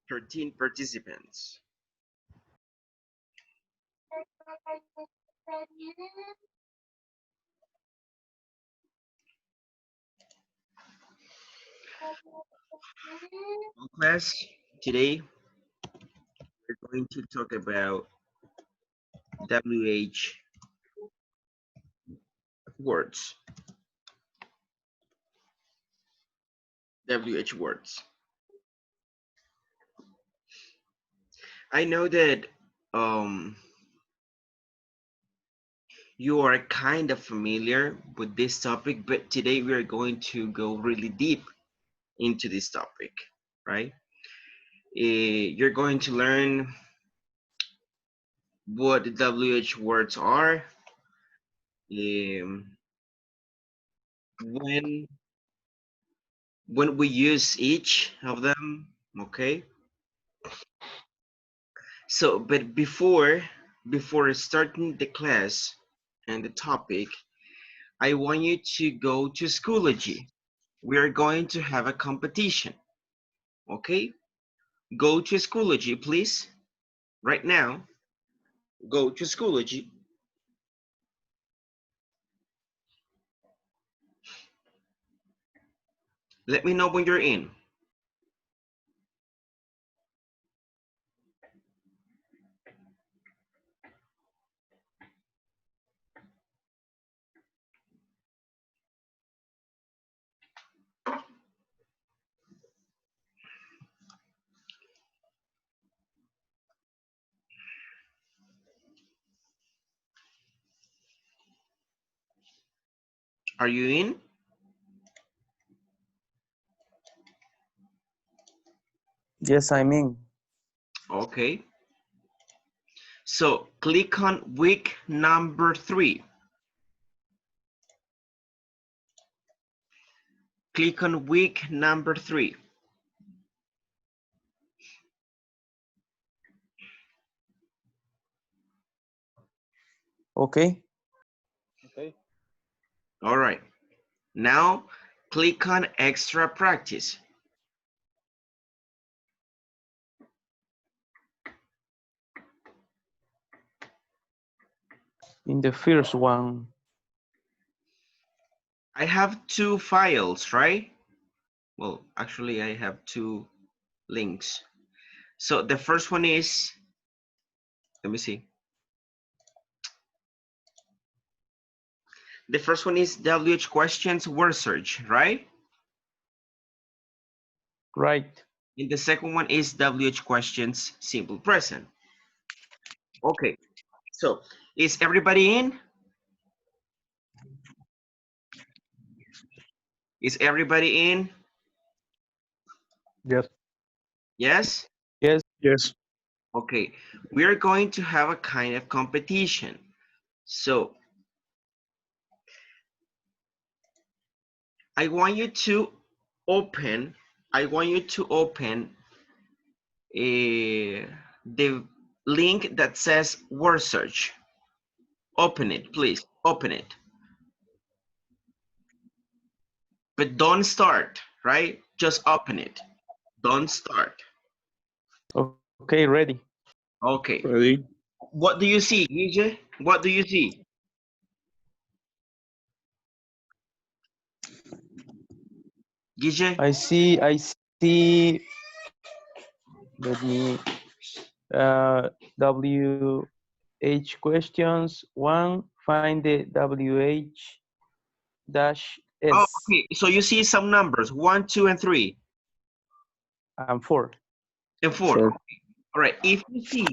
13 participants. Well, class, today we're going to talk about WH words. WH words. I know that you are kind of familiar with this topic, but today we are going to go really deep into this topic, right? You're going to learn what the WH words are, um, when we use each of them, okay? So, but before starting the class and the topic, I want you to go to Schoology. We are going to have a competition, okay? Go to Schoology, please. Right now, go to Schoology. Let me know when you're in. Are you in? Yes, I'm in. Okay. So click on week number 3. Click on week number 3. Okay. Okay. All right. Now click on extra practice. In the first one. I have 2 files, right? Well, actually I have 2 links. So the first one is, let me see. The first one is WH questions word search, right? Right. And the second one is WH questions simple present. Okay, so is everybody in? Is everybody in? Yes. Yes? Yes. Yes. Okay, we are going to have a kind of competition. So I want you to open, the link that says word search. Open it, please, open it. But don't start, right? Just open it. Don't start. Okay, ready. Okay. Ready? What do you see, Guille? What do you see? Guille? I see, let me, WH questions, 1, find the WH dash Oh, S okay. So you see some numbers, 1, 2, and 3, and 4. and 4. Sure. All right. If you see,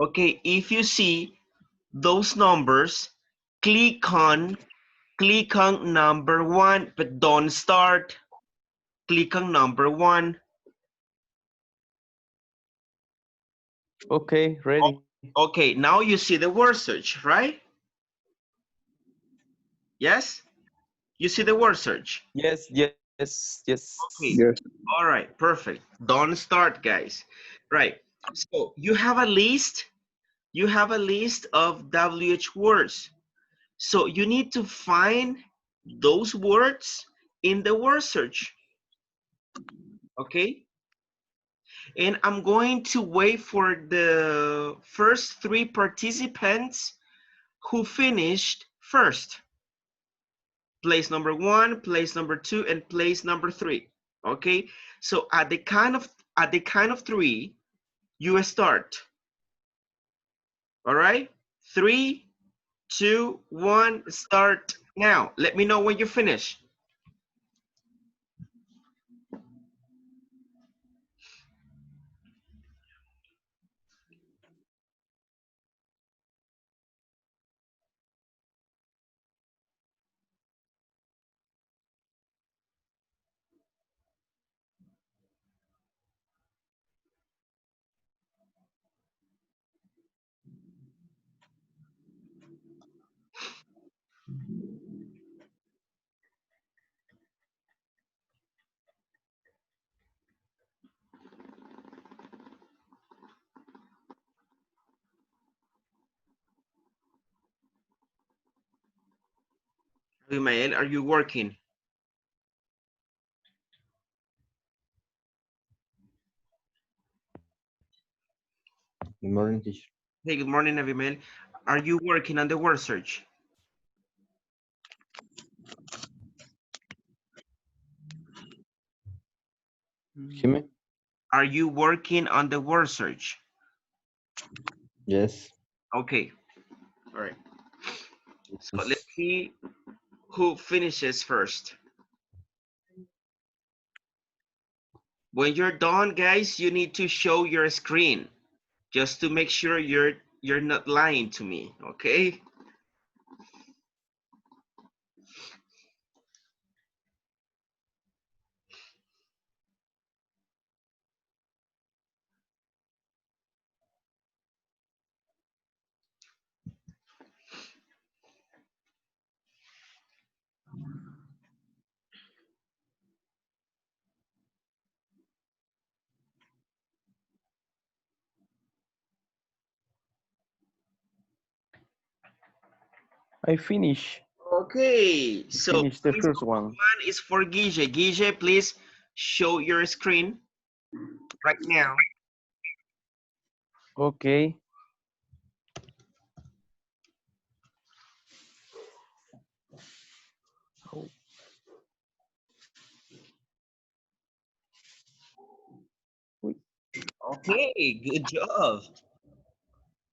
okay, if you see those numbers, click on number 1, but don't start. Click on number 1. Okay, ready. Okay, now you see the word search, right? Yes? You see the word search. Yes. Okay. Yes. All right, perfect. Don't start, guys. Right. So you have a list. You have a list of WH words. So you need to find those words in the word search. Okay? And I'm going to wait for the first three participants who finished first. Place number one, place number two, and place number three. Okay? So at the count of three, you start. All right? 3, 2, 1, start now. Let me know when you finish. Abimael, are you working? Good morning, teacher. Hey, good morning, Abimael. Are you working on the word search? Jimmy? Are you working on the word search? Yes. Okay, all right. So let's see who finishes first. When you're done, guys, you need to show your screen just to make sure you're not lying to me, okay? I finish. Okay, so Finish the place first number one. one is for Guille. Guille, please show your screen right now. Okay. Okay, good job.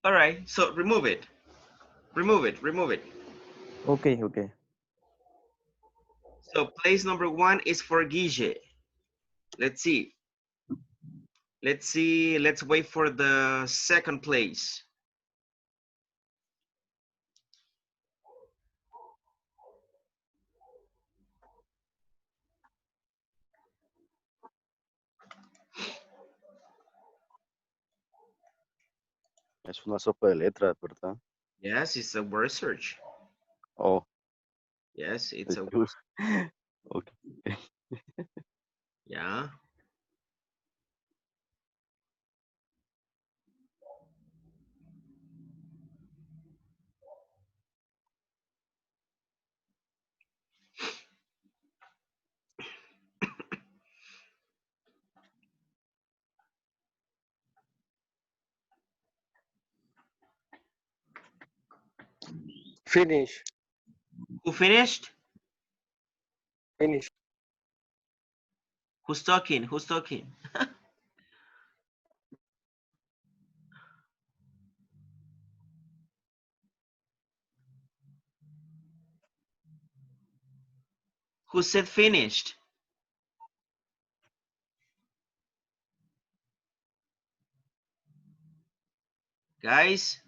All right, so remove it. Remove it, remove it. Okay, okay. So place number one is for Guille. Let's see. Let's see. Let's wait for the second place. Es una sopa de letras, ¿verdad? Yes, it's a word search. Oh, Yes, it's the a, juice. Okay. yeah. Finish. Who finished? Finish. Who's talking? Who's talking? Who said finished? Guys,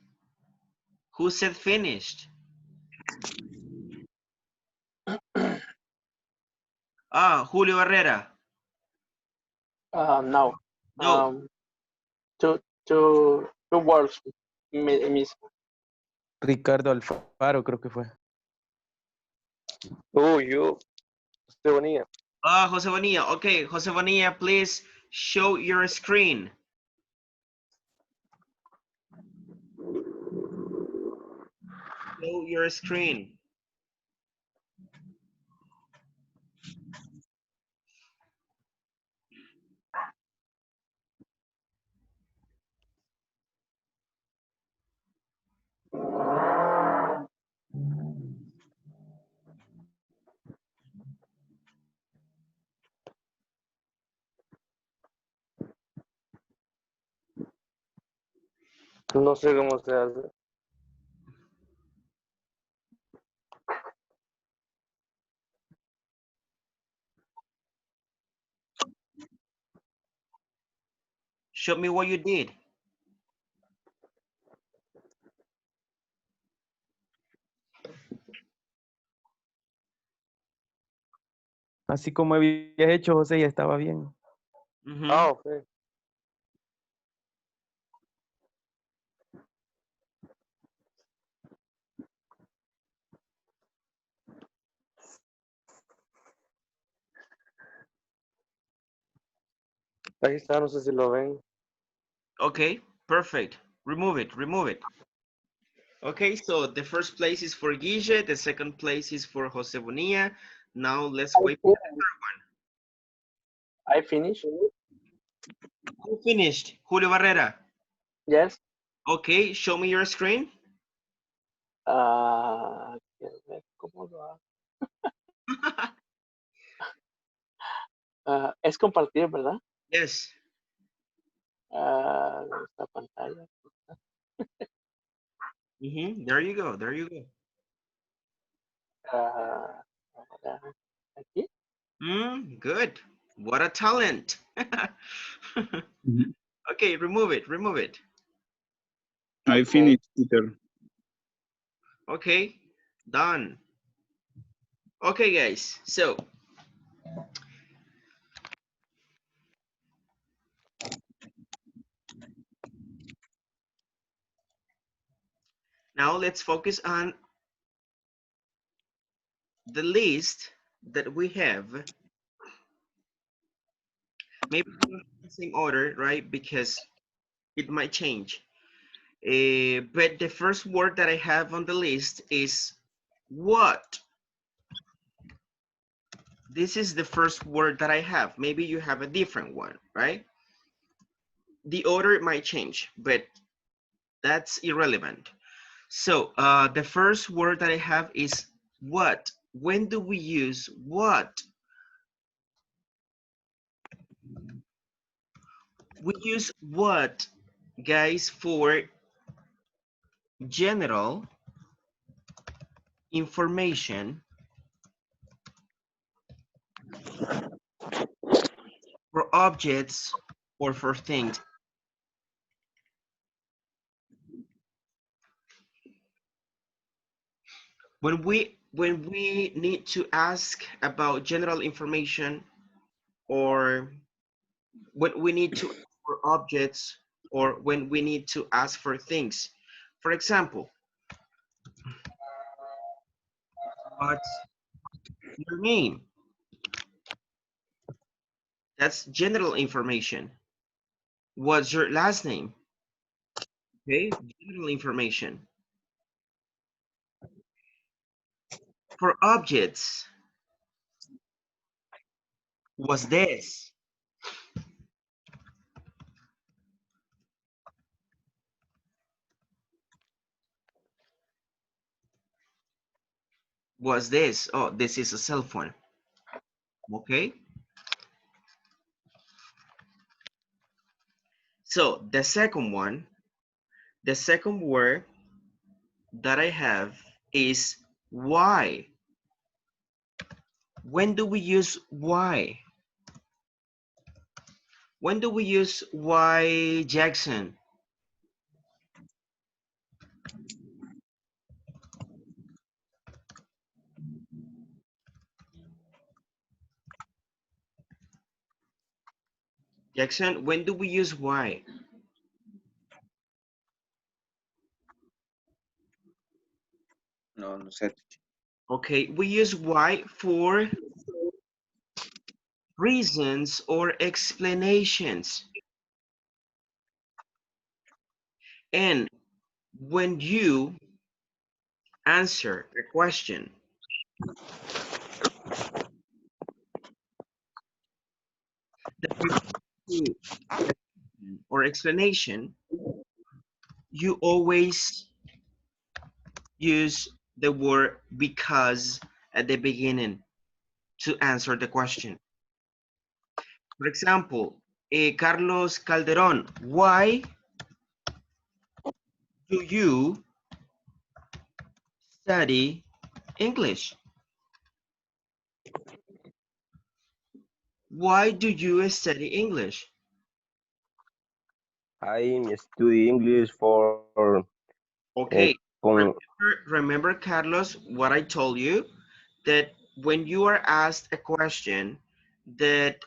who said finished? Ah, Julio Herrera. No. No. Two, two words miss. Ricardo Alfaro creo que fue. Oh, you. Estebanía. Ah, Jose Bonilla. Okay, Jose Bonilla, please show your screen. Show your screen. No sé cómo se hace. Show me what you did. Así como habías hecho, José, ya estaba bien. Mhm. Ah, ok. Ahí está, no sé si lo ven. Okay, perfect. Remove it, remove it. Okay, so the first place is for Guille, the second place is for Jose Bonilla. Now let's wait. I finish. Who finished? Julio Barrera. Yes. Okay, show me your screen. Quiero ver cómo lo hago. Es compartir, ¿verdad? Yes. Esta pantalla. There you go, there you go. Ahora, aquí. Good. What a talent. Mhm. Okay, remove it, remove it. I finished, Peter. Okay, done. Okay, guys, so now let's focus on the list that we have. Maybe not in the same order, right? Because it might change. But the first word that I have on the list is what. This is the first word that I have. Maybe you have a different one, right? The order might change, but that's irrelevant. So the first word that I have is what. When do we use what? We use what, guys, for general information, for objects, or for things. When we need to ask about general information, or when we need to ask for objects, or when we need to ask for things. For example, what's your name? That's general information. What's your last name? Okay, general information. For objects, what's this? What's this? Oh, this is a cell phone. Okay. So the second one, the second word that I have is why. When do we use why? When do we use why, Jackson? Jackson, when do we use why? No, no sé. Okay, we use why for reasons or explanations. And when you answer a question, the or explanation, you always use the word because at the beginning to answer the question. For example, Carlos Calderon, why do you study English? Why do you study English? I study English for Okay, con remember, Carlos, what I told you, that when you are asked a question that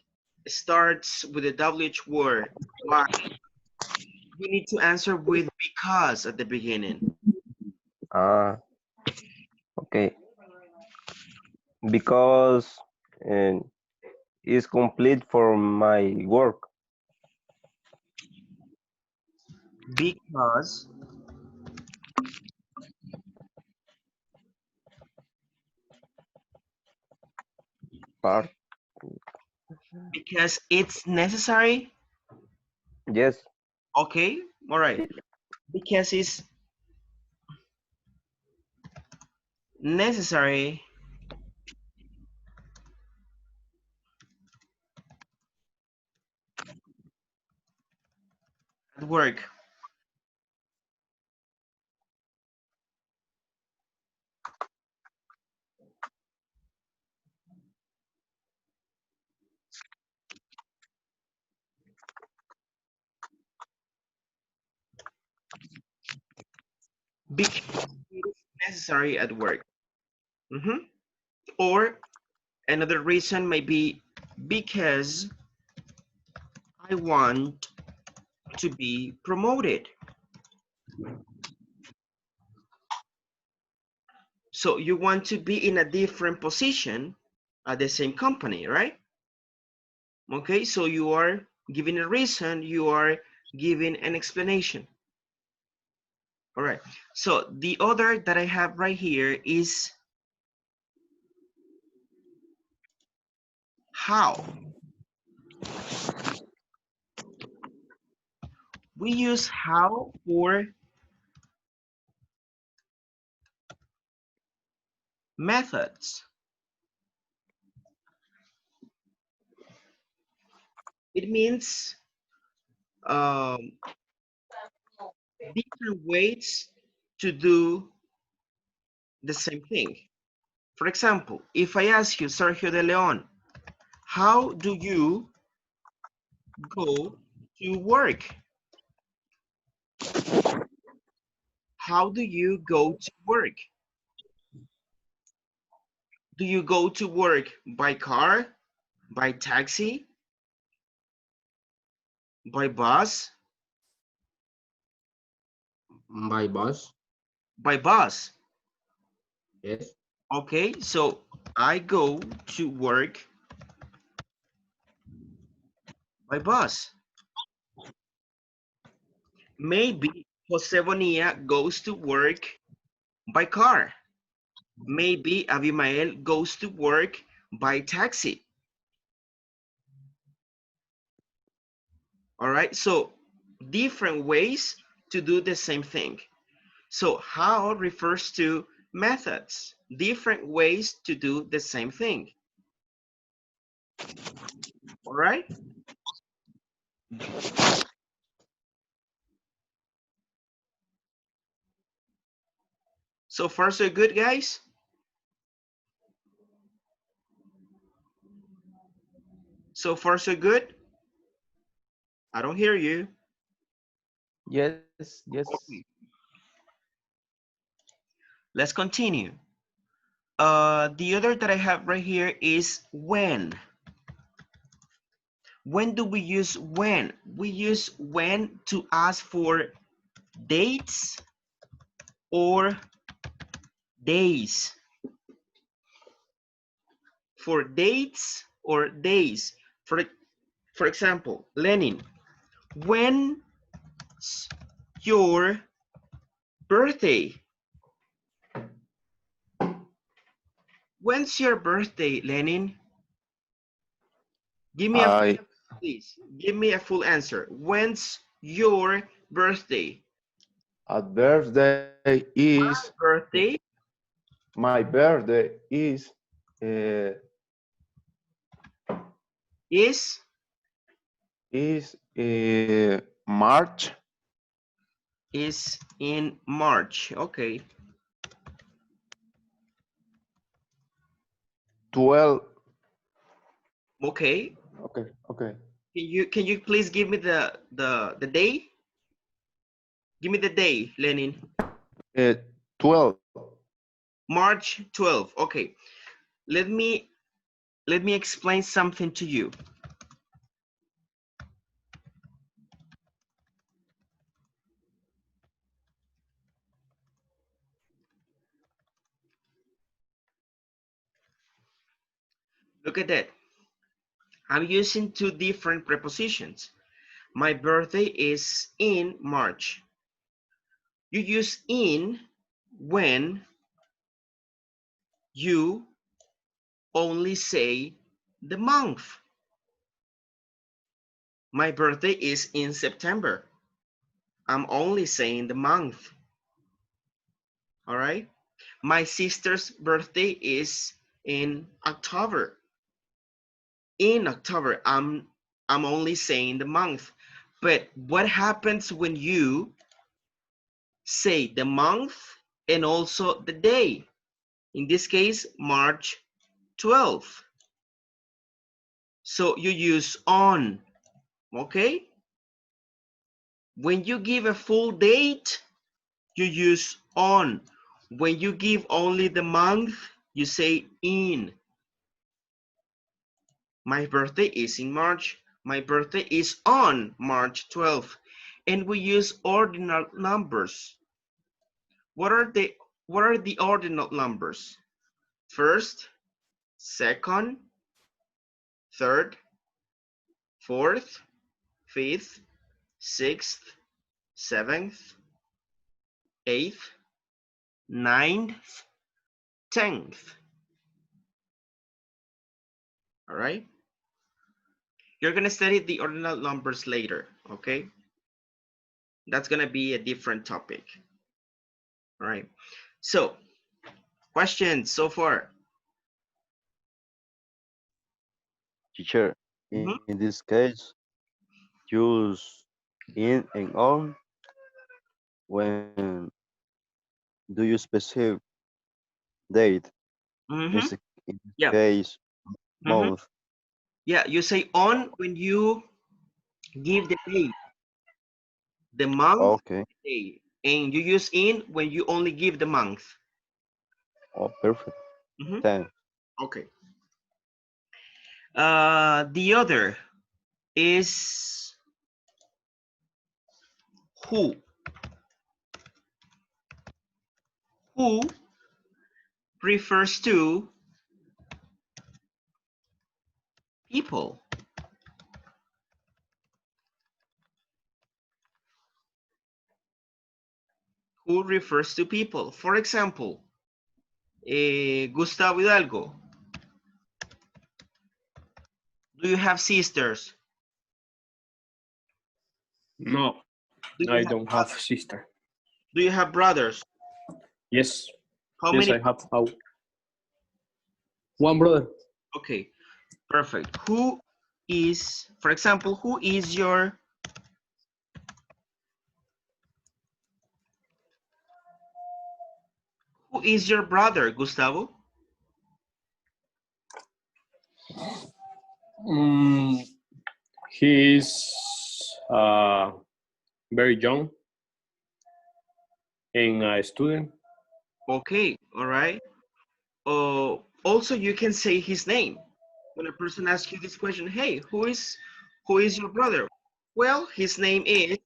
starts with a WH word, why, you need to answer with because at the beginning. okay, because uh, it's complete for my work. Because Part. because it's necessary. Yes. Okay, all right. Because it's necessary at work. Because it's necessary at work. Mhm. Or another reason may be because I want to be promoted. So you want to be in a different position at the same company, right? Okay, so you are giving a reason, you are giving an explanation. All right, so the other that I have right here is how. We use how for methods. It means um, different ways to do the same thing. For example, if I ask you, Sergio de Leon, how do you go to work? How do you go to work? Do you go to work by car, by taxi, by bus? By bus, By bus. yes. Okay, so I go to work by bus. Maybe Jose Bonilla goes to work by car. Maybe Abimael goes to work by taxi. All right, so different ways to do the same thing. So how refers to methods, different ways to do the same thing. All right. So far so good, guys. So far so good. I don't hear you. Yes. Okay. Let's continue. The other that I have right here is when. When do we use when? We use when to ask for dates or days. For dates or days. For example, Lenin, when's your birthday? When's your birthday, Lenin? Give me a I please. Give me a full answer. When's your birthday? A birthday is Birthday my birthday uh, is is March is in March. Okay. 12. Okay. Okay. Can you please give me the day? Give me the day, Lenin. 12. March 12. Okay. Let me explain something to you. Look at that. I'm using two different prepositions. My birthday is in March. You use in when you only say the month. My birthday is in September. I'm only saying the month. All right. My sister's birthday is in October. In October, I'm only saying the month. But what happens when you say the month and also the day? In this case, March 12th. So you use on, okay? When you give a full date, you use on. When you give only the month, you say in. My birthday is in March. My birthday is on March 12th. And we use ordinal numbers. What are the ordinal numbers? First, second, third, fourth, fifth, sixth, seventh, eighth, ninth, 10th. All right. You're going to study the ordinal numbers later, okay? That's going to be a different topic. All right. So, questions so far? Teacher, Mhm. in this case, use in and on when do you specify date? Mm-hmm. In this Yeah. case, Mm-hmm. month. Yeah, you say on when you give the day, the month, Okay. the day. And you use in when you only give the month. Oh, perfect. Mm-hmm. Thanks. Okay. The other is who. Who refers to people. Who refers to people. For example, Gustavo Hidalgo. Do you have sisters? No, Do you I have don't have sister. Do you have brothers? Yes, How yes, many? I have one brother. Okay, perfect. Who is, for example, who is your brother, Gustavo? Mm, he is very young and a student. Okay, all right. Also, you can say his name. When a person asks you this question, hey, who is your brother? Well, his name is,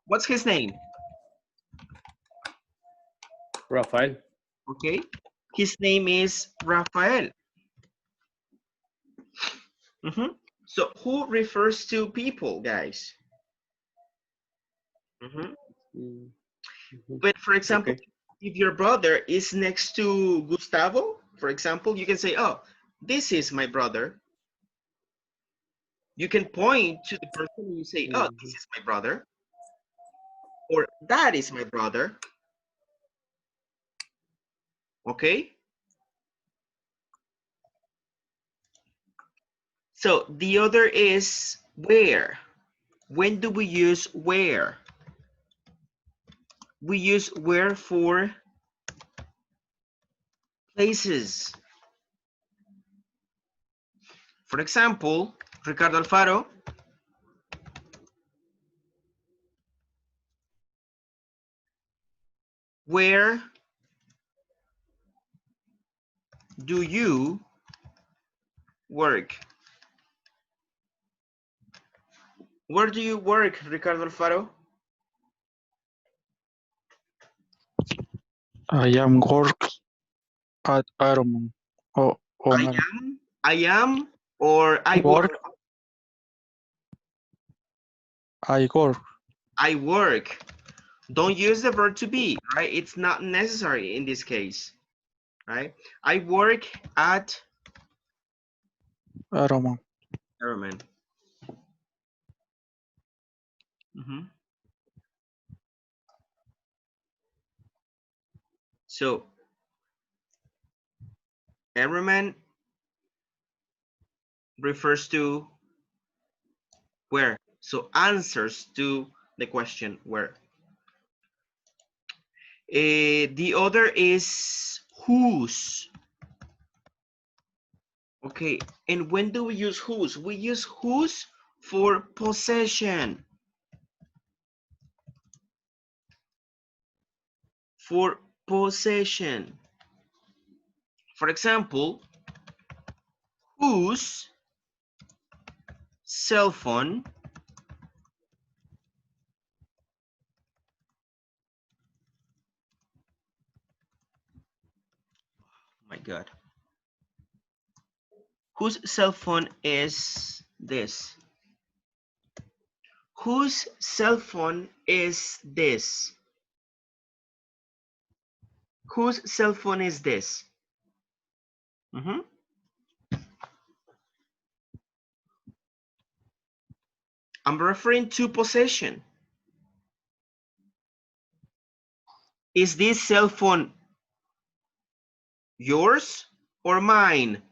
what's his name? Rafael. Okay, his name is Rafael. Mhm. So who refers to people, guys? Mhm. Mm, mhm. But for example, Okay. if your brother is next to Gustavo, for example, you can say, oh, this is my brother. You can point to the person and you say, oh, this Mhm. is my brother, or that is my brother. Okay? So the other is where. When do we use where? we use where for places. For example, Ricardo Alfaro, where do you work? Where do you work, Ricardo Alfaro? I am work at Ironman. Oh, I am, or I work. work. I work. I work. Don't use the verb to be, right? It's not necessary in this case, right? I work at Ironman. Ironman. Mhm. So, Ironman refers to where. So, answers to the question where. The other is whose. Okay, and when do we use whose? We use whose for possession. For possession. For example, whose cell phone my God. Whose cell phone is this? Whose cell phone is this? Whose cell phone is this? Mhm. I'm referring to possession. Is this cell phone yours or mine?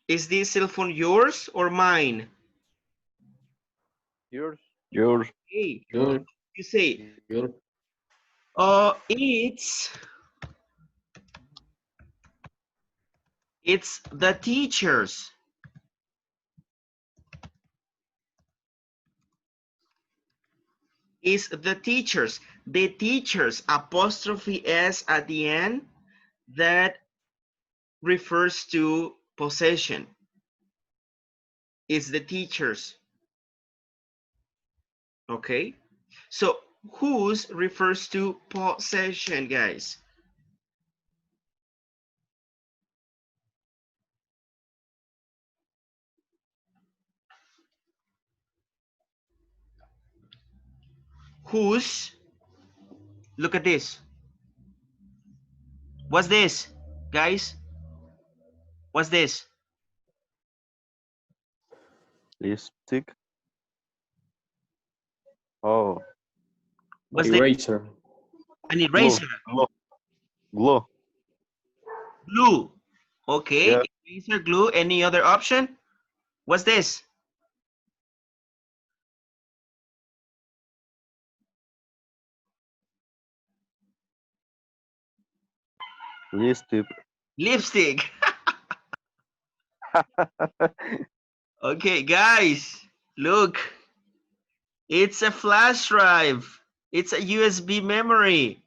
Is this cell phone yours or mine? Yours. Yours. Hey, Your, you say, your, it's the teacher's. Is the teacher's. The teacher's apostrophe S at the end, that refers to possession. It's the teacher's. Okay, so whose refers to possession, guys. Whose, look at this. What's this, guys? What's this? Lipstick. Oh, What's this? Eraser. An glue. eraser. Glue. Glue. Okay, Yeah. eraser, glue. Any other option? What's this? Lipstick. Lipstick. Okay, guys, look. It's a flash drive. It's a USB memory.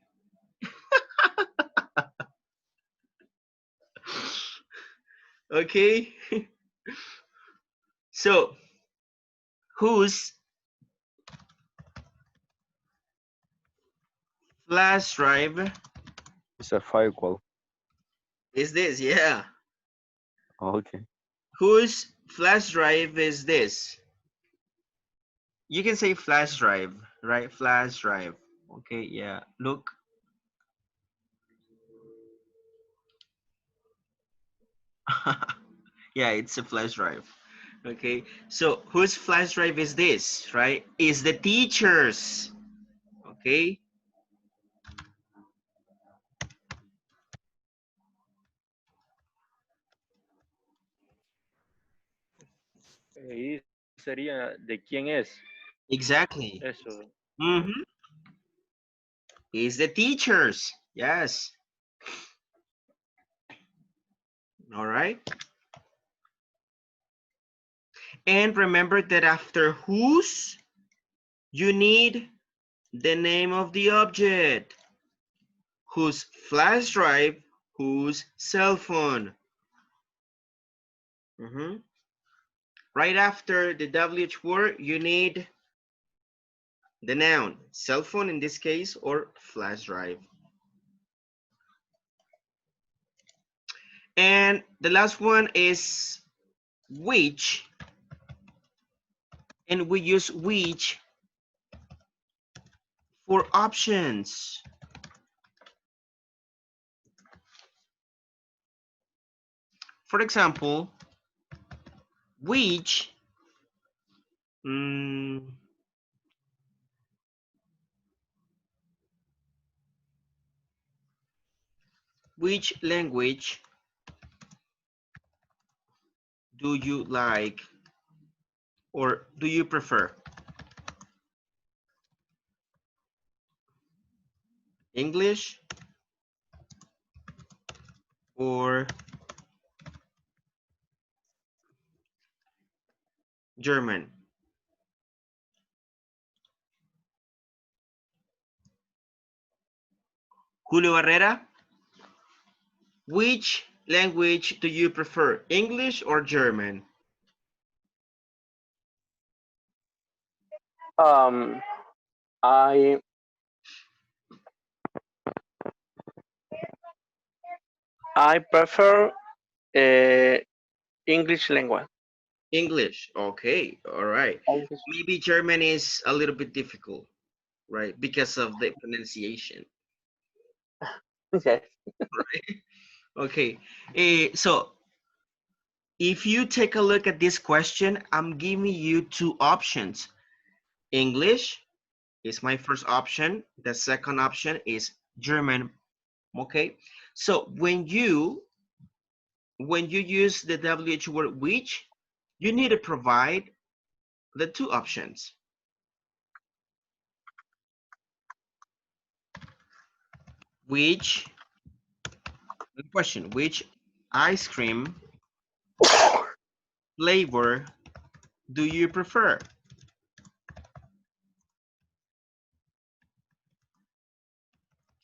Okay. So, whose flash drive It's a firewall. is this? Yeah. Okay. Whose flash drive is this? You can say flash drive, right? Flash drive. Okay, yeah. Look. Yeah, it's a flash drive. Okay, so whose flash drive is this, right? Is the teacher's. Okay. Ahí sería de quién es. Exactly. Eso. Mm-hmm. Is the teachers. Yes. All right. And remember that after whose, you need the name of the object. Whose flash drive, whose cell phone. Mhm. Right after the WH word, you need the noun, cell phone in this case, or flash drive. And the last one is which, and we use which for options. For example, which which language do you like or do you prefer? English or German? Julio Barrera, which language do you prefer, English or German? I prefer English language. English, okay, all right. Maybe German is a little bit difficult, right? Because of the pronunciation. Yes. Right? Okay, so if you take a look at this question, I'm giving you two options. English is my first option. The second option is German. Okay, so when you use the WH word which, you need to provide the two options. Which, the question, which ice cream flavor do you prefer?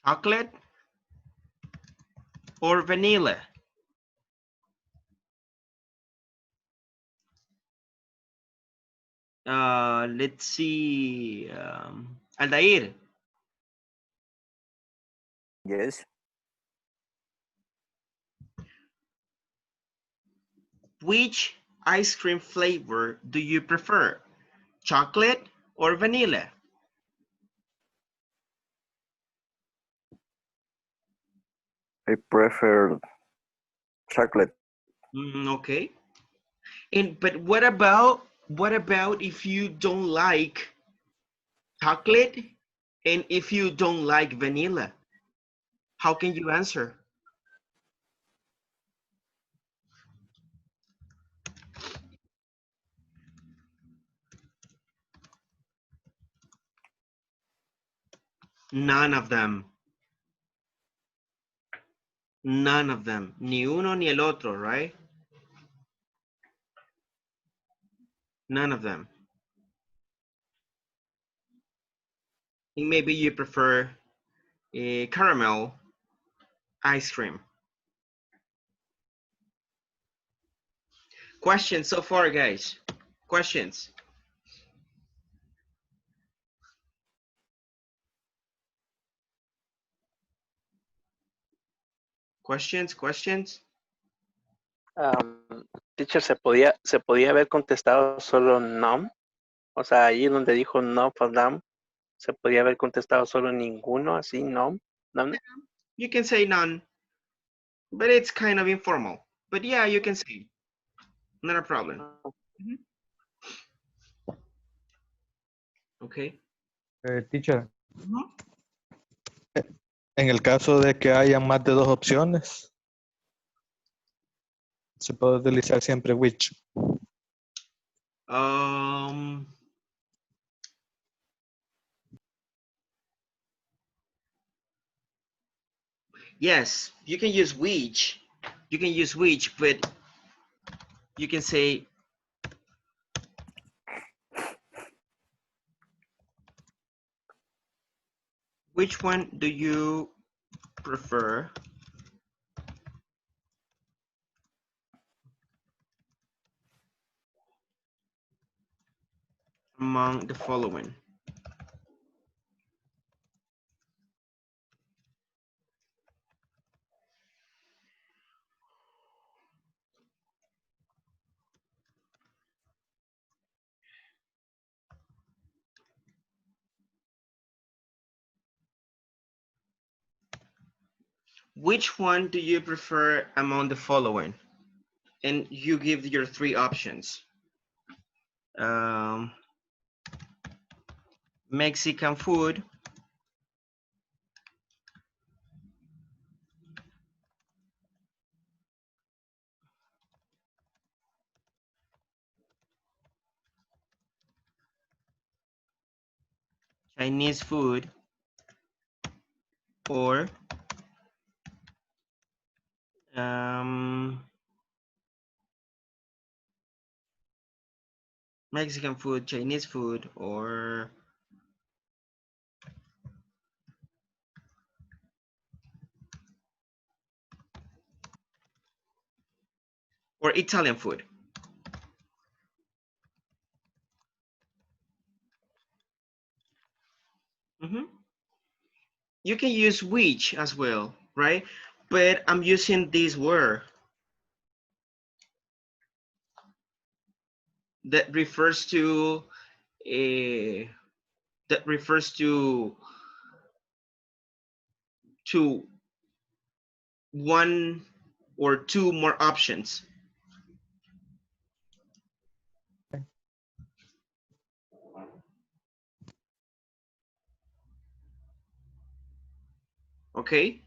Chocolate or vanilla? Let's see, Aldair. Yes. Which ice cream flavor do you prefer? Chocolate or vanilla? I prefer chocolate. Okay. But what about if you don't like chocolate and if you don't like vanilla? How can you answer? None of them. None of them. Ni uno ni el otro, right? None of them. And maybe you prefer a caramel ice cream. Questions so far, guys? Questions? Questions? Teacher, ¿se podía haber contestado solo no? O sea, ahí donde dijo no for them, se podía haber contestado solo ninguno, así no. No. You can say none, but it's kind of informal. But yeah, you can say. Not a problem. Okay. Teacher, en el caso de que haya más de dos opciones, se puede utilizar siempre which. Um, yes, you can use which. You can use which, but you can say which one do you prefer among the following? Which one do you prefer among the following? And you give your three options. Mexican food, Chinese food, or Mexican food, Chinese food, or Italian food. You can use which as well, right? But I'm using this word that refers to to one or two more options. Okay.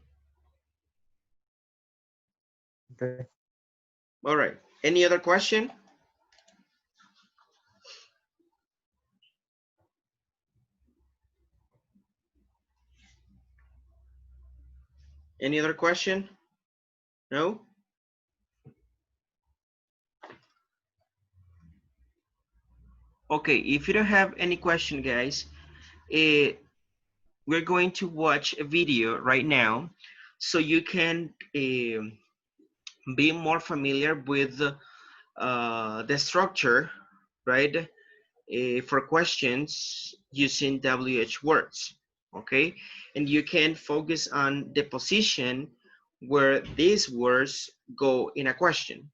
Okay. All right. Any other question? Any other question? No? Okay, if you don't have any question, guys, we're going to watch a video right now so you can be more familiar with the structure, right? For questions using WH words, okay? And you can focus on the position where these words go in a question.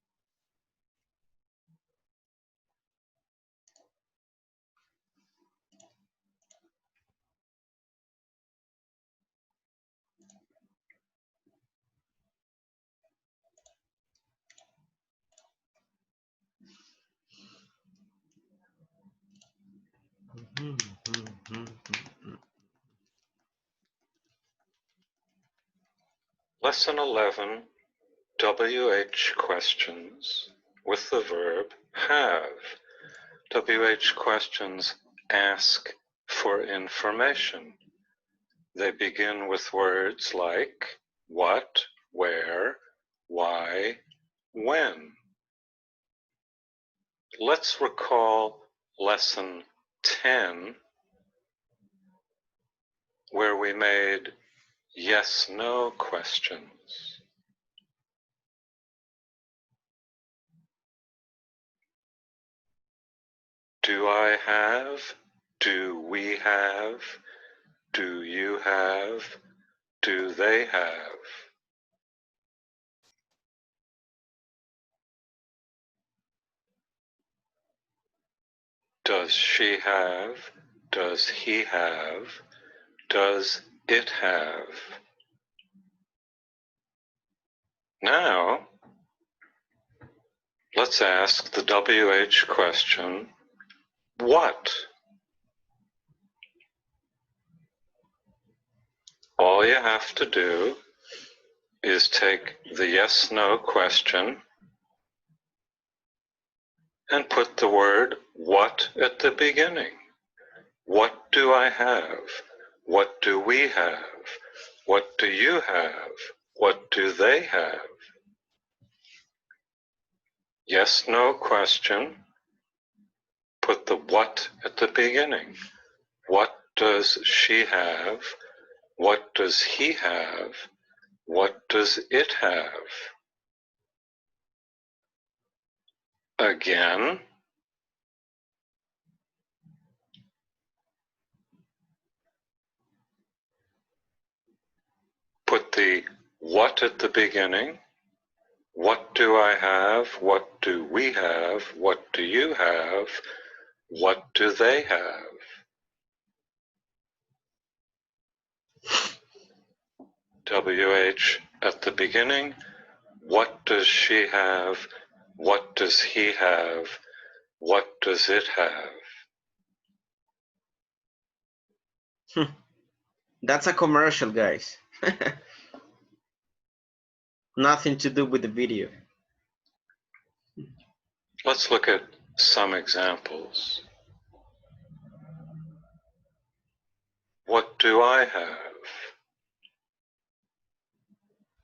Lesson 11, WH questions with the verb have. WH questions ask for information. They begin with words like what, where, why, when. Let's recall lesson 10, where we made yes-no questions. Do I have? Do we have? Do you have? Do they have? Does she have? Does he have? Does it have? Now, let's ask the WH question, what? All you have to do is take the yes-no question and put the word what at the beginning. What do I have? What do we have? What do you have? What do they have? Yes, no question. Put the what at the beginning. What does she have? What does he have? What does it have? Again, put the what at the beginning. What do I have? What do we have? What do you have? What do they have? WH at the beginning. What does she have? What does he have? What does it have? That's a commercial, guys. Nothing to do with the video. Let's look at some examples. What do I have?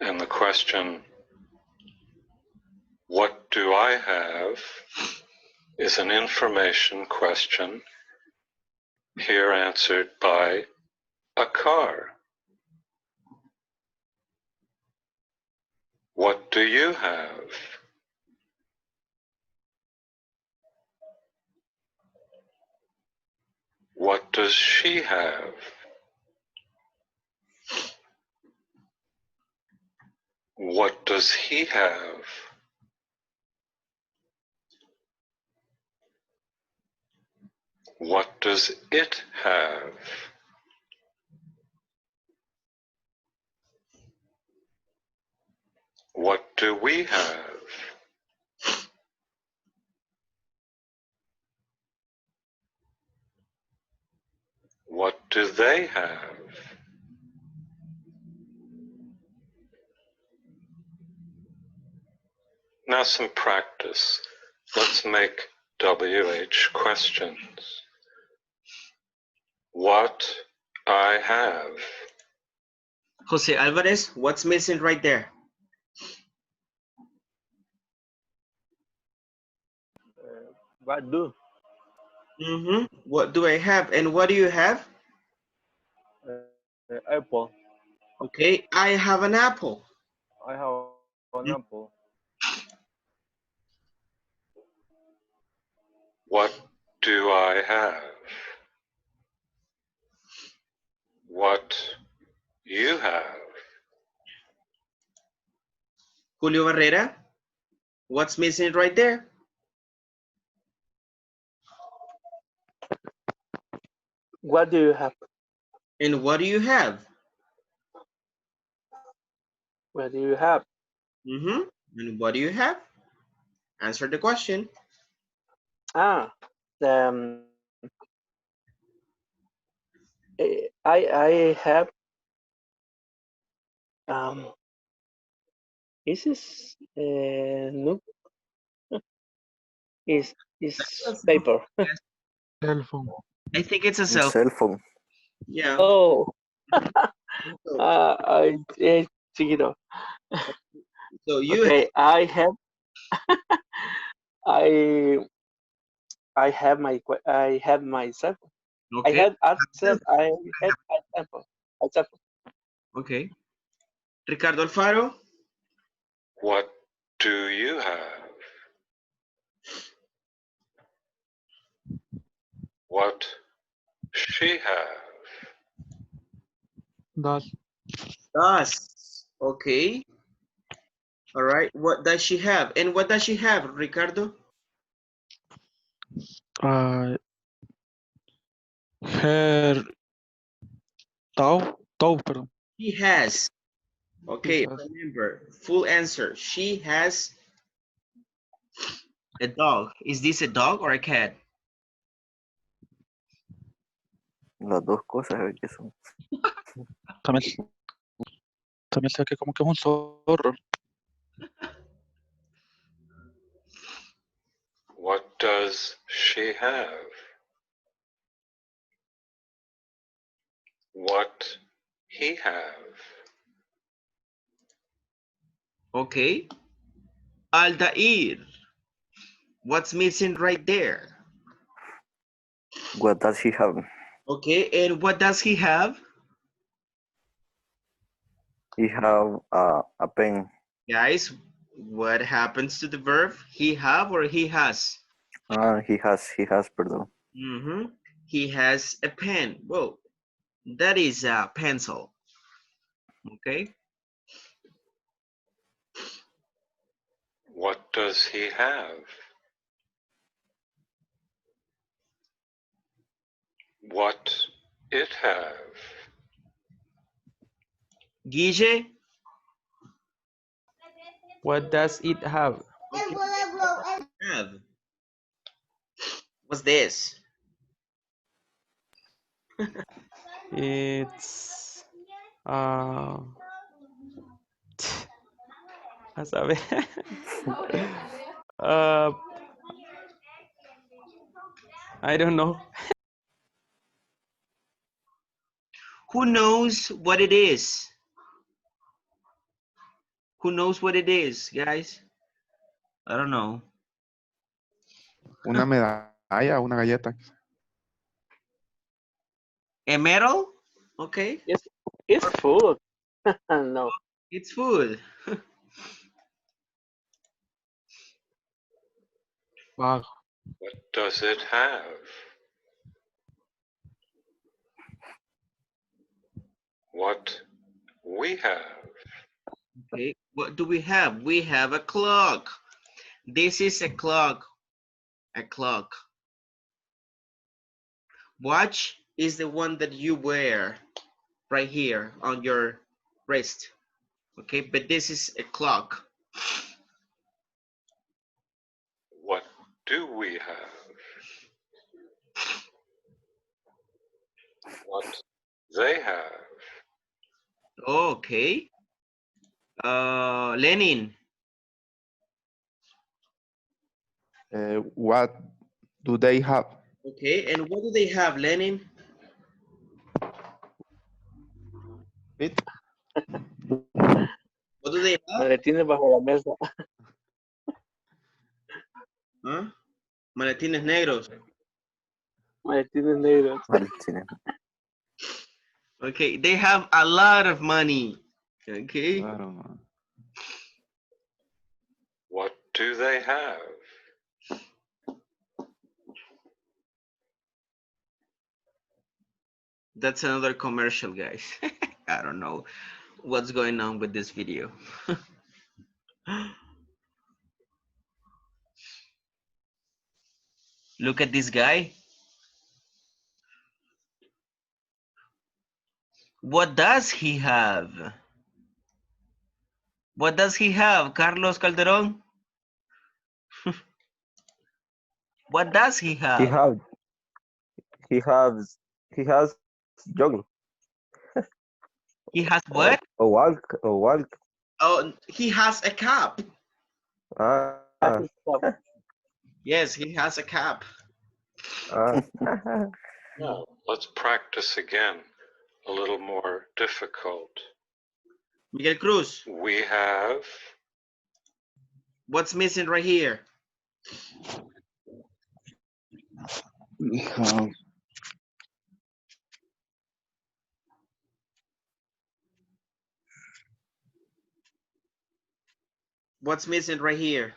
And the question, what do I have, is an information question, here answered by a car. What do you have? What does she have? What does he have? What does it have? What do we have? What do they have? Now some practice. Let's make WH questions. What I have. Jose Alvarez, what's missing right there? What do? What do I have? And what do you have? Apple. Okay, I have an apple. I have an apple. What do I have? What you have. Julio Barrera, what's missing right there? What do you have? And what do you have? What do you have? And what do you have? Answer the question. Ah, I have is this no is paper. Cell phone. I think it's a cell. Cell phone. Yeah. Oh, So, chiquito. so you Okay, I have I I have my cell phone. okay. I have access. I have my cell phone. My cell phone. Okay. Ricardo Alfaro, What do you have? What she have? Does. Okay. All right. What does she have? And what does she have, Ricardo? Her toe, perdón. She has. Okay, She has. remember, full answer. She has a dog. Is this a dog or a cat? Las dos cosas, a ver qué son. También sé que como que es un zorro. What does she have? What he have? Okay. Aldair. What's missing right there? What does he have? Okay, and what does he have? He have a pen. Guys, what happens to the verb? He have or he has? He has, pardon. He has a pen. Whoa, that is a pencil. Okay. What does he have? What it have? Guille? What does it have? Okay. Have. What's this? It's a saber. I don't know. Who knows what it is? Who knows what it is, guys? I don't know. Una medalla, una galleta. A medal? Okay. It's food. No. It's food. Bag. What does it have? What we have? Okay. What do we have? We have a clock. This is a clock. A clock. Watch is the one that you wear right here on your wrist. Okay, but this is a clock. What do we have? What they have? Okay. Lenin. What do they have? Okay, and what do they have, Lenin? It. What do they have? Maletines bajo la mesa. ¿Ah? Maletines negros. Maletines negros. Okay, they have a lot of money. Okay. What do they have? That's another commercial, guys. I don't know what's going on with this video. Look at this guy. What does he have? What does he have, Carlos Calderon? What does he have? He has jogging. He has what? Or walk. Oh, he has a cap. Ah. Yes, he has a cap. Now, let's practice again, a little more difficult. Miguel Cruz. We have. What's missing right here? We have. What's missing right here?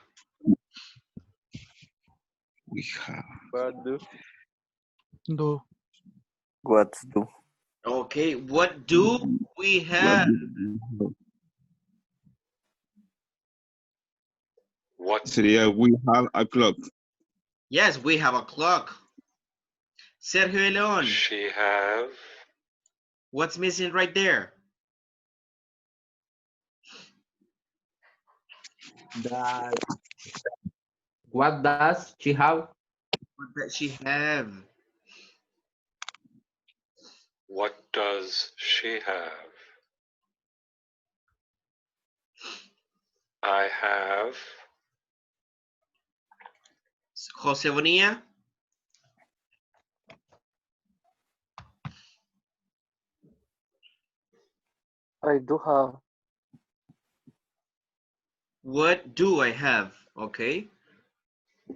We have. What do? Do. What do? Okay, what do we have? What Sería we have a clock. Yes, we have a clock. Sergio Leon. she have? What's missing right there? What does she have? What does she have? What does she have? I have. Jose Bonilla? I do have. What do I have? Okay. I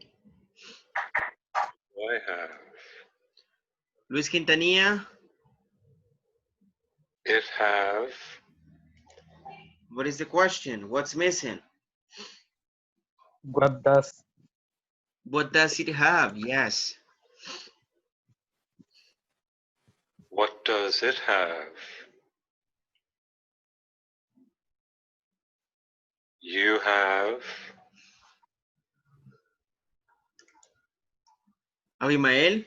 have. Luis Quintanilla? It have. What is the question? What's missing? What does What does it have? Yes. What does it have? You have. Abimael?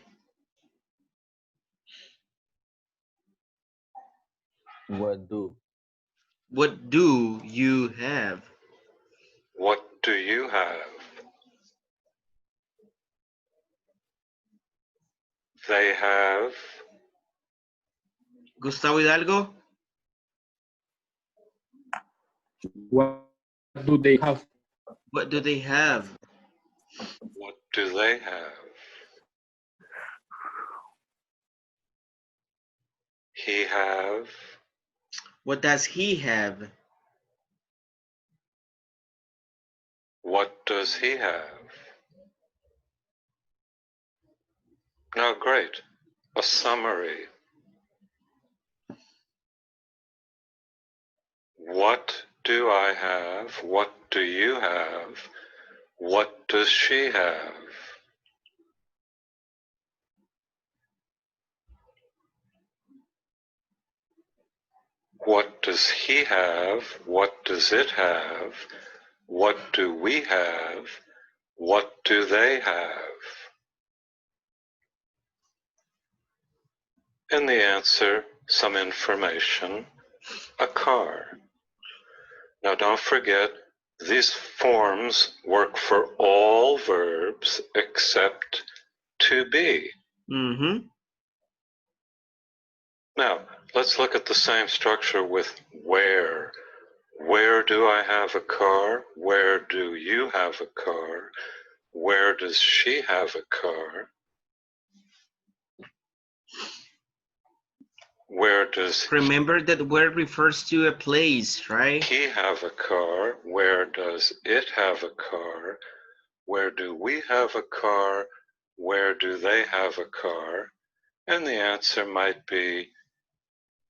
what do? What do you have? What do you have? They have. Gustavo Hidalgo? What do they have? What do they have? What do they have? He have. What does he have? What does he have? Now, great. A summary. What do I have? What do you have? What does she have? What does he have? What does it have? What do we have? What do they have? And the answer, some information, a car. Now don't forget, these forms work for all verbs except to be. Mm-hmm. Now, let's look at the same structure with where. Where do I have a car? Where do you have a car? Where does she have a car? Where does Remember that word refers to a place, right? he have a car? Where does it have a car? Where do we have a car? Where do they have a car? And the answer might be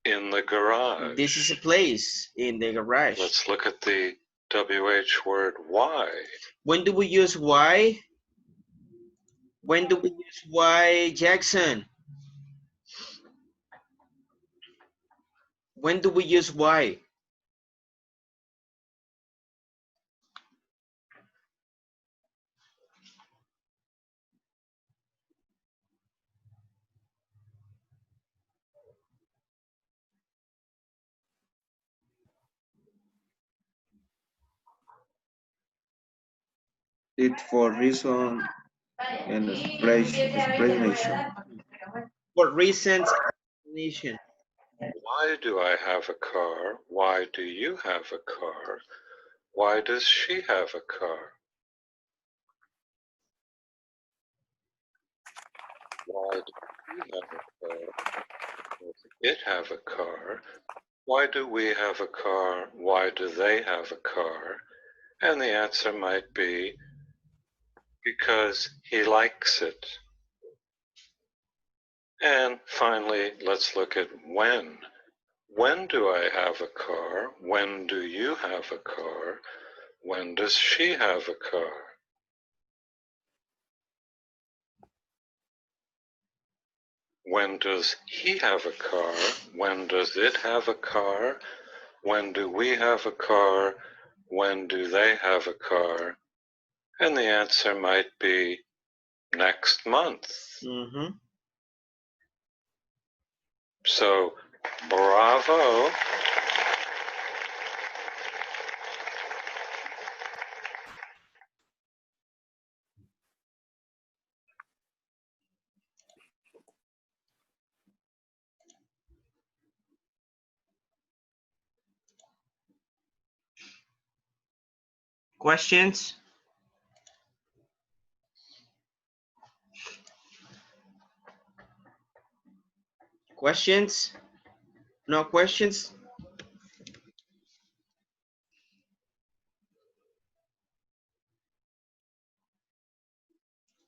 in the garage. This is a place in the garage. Let's look at the WH word why. When do we use why? When do we use why, Jackson? When do we use why? It for reason and explanation. For reasons and explanation. Why do I have a car? Why do you have a car? Why does she have a car? Why do we have a car? Does it have a car? Why do we have a car? Why do they have a car? And the answer might be because he likes it. And finally, let's look at when. When do I have a car? When do you have a car? When does she have a car? When does he have a car? When does it have a car? When do we have a car? When do they have a car? And the answer might be next month. Mm-hmm. So, bravo. Questions? Questions? No questions?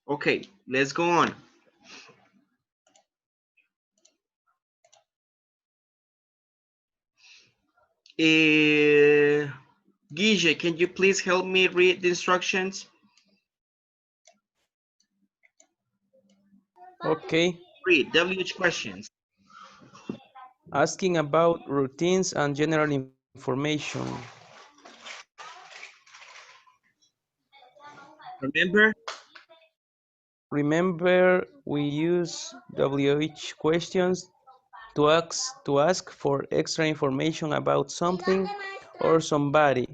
Okay, let's go on. Guille, can you please help me read the instructions? Okay. Read WH questions. Asking about routines and general information. Remember? Remember, we use WH questions to ask for extra information about something or somebody.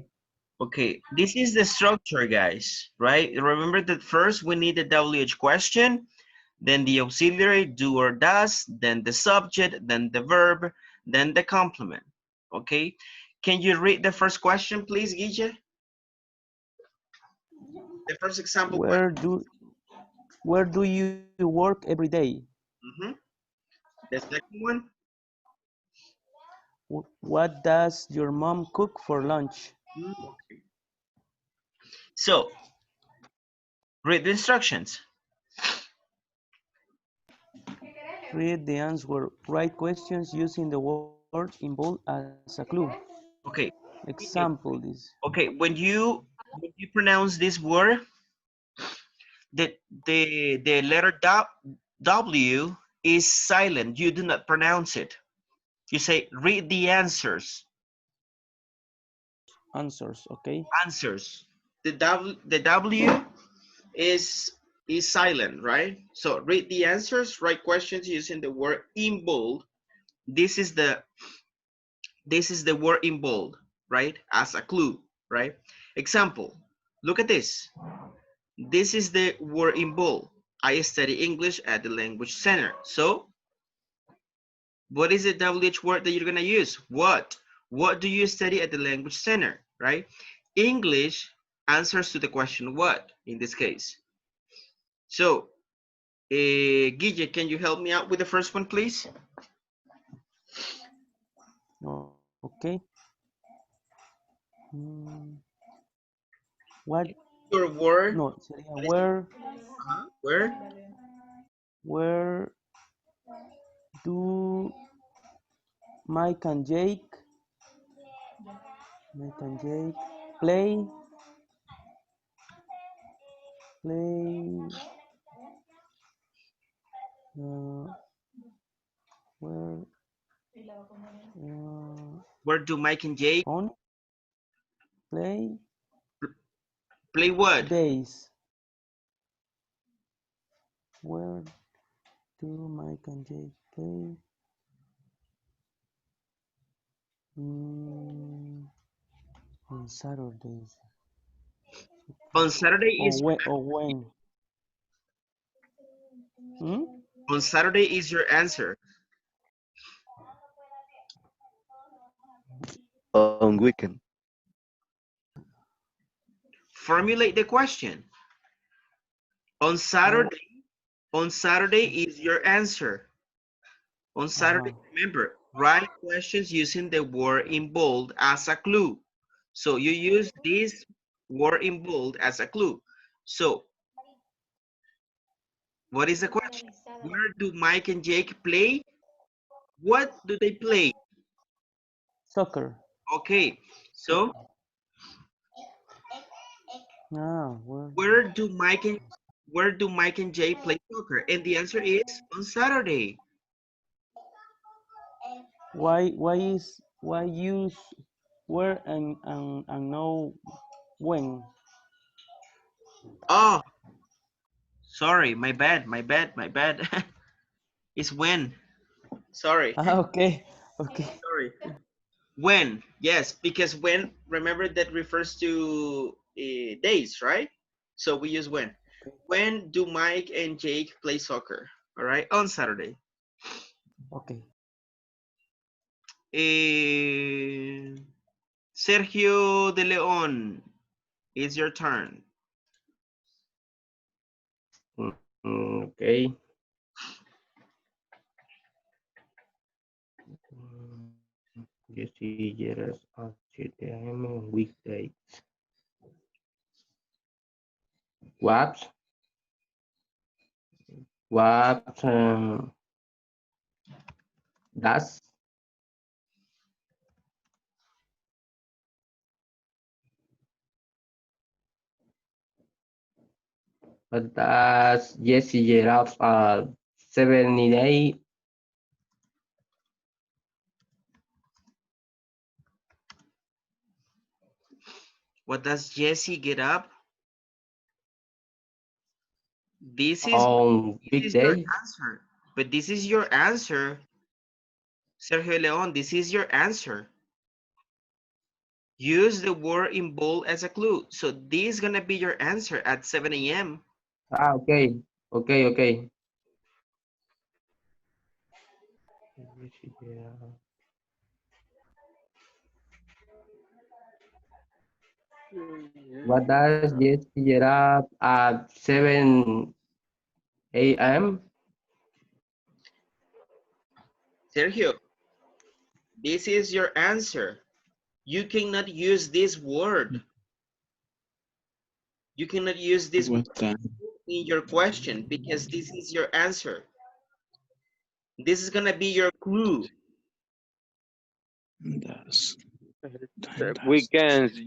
Okay, this is the structure, guys, right? Remember that first we need the WH question, then the auxiliary do or does, then the subject, then the verb, then the complement. Okay, can you read the first question, please, Guille? The first example question. Where do you work every day? The second one. What does your mom cook for lunch? Okay. So, read the instructions. Read the answer. Write questions using the word in bold as a clue. Okay. Example this. Okay, when you pronounce this word, the letter W is silent. You do not pronounce it. You say read the answers. Answers, okay. Answers. The W is silent, right? So read the answers, write questions using the word in bold. This is the word in bold, right? As a clue, right? Example. Look at this. This is the word in bold. I study English at the Language Center. So, what is the WH word that you're gonna use? What? What do you study at the Language Center, right? English answers to the question what, in this case. So, Guille, can you help me out with the first one, please? Okay. What? Your word? No, sería where? Where? Where do Mike and Jake play where Where do Mike and Jake on play what? days? Where do Mike and Jake play? On Saturdays. On Saturday is when? on Saturday is your answer. On weekend. Formulate the question. On Saturday is your answer. On Saturday, remember, write questions using the word in bold as a clue. So you use this word in bold as a clue. So, what is the question? Where do Mike and Jake play? What do they play? Soccer. Okay, so Where where do Mike and Jake play soccer? And the answer is on Saturday. why use where and know when? Oh, sorry, my bad. It's when. Sorry. Okay. Sorry. When, yes, because when, remember that refers to days, right? So we use when. When do Mike and Jake play soccer? All right, on Saturday. Okay. Sergio de Leon, it's your turn. Okay. Jesse Jeras at 7 a.m. on weekdays. What? What does Jesse get up at 7 a.m.? What does Jesse get up? This is On your weekday? answer. But this is your answer. Sergio Leon, this is your answer. Use the word in bold as a clue. So this is gonna be your answer at 7 a.m. Okay. Okay. What does Jesse get up at 7 a.m.? Sergio, this is your answer. You cannot use this word. You cannot use this word What time? in your question because this is your answer. This is gonna be your clue. That's Weekends,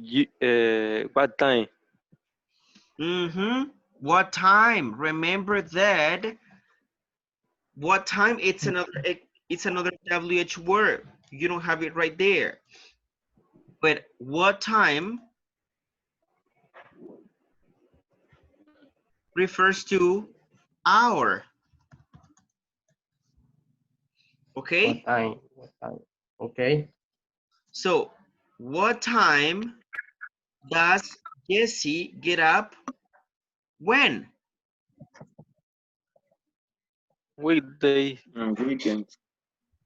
what time? What time? Remember that. What time? It's another WH word. You don't have it right there. But what time refers to hour. Okay? What time? Okay. So, what time does Jesse get up? When? Weekday. On weekends.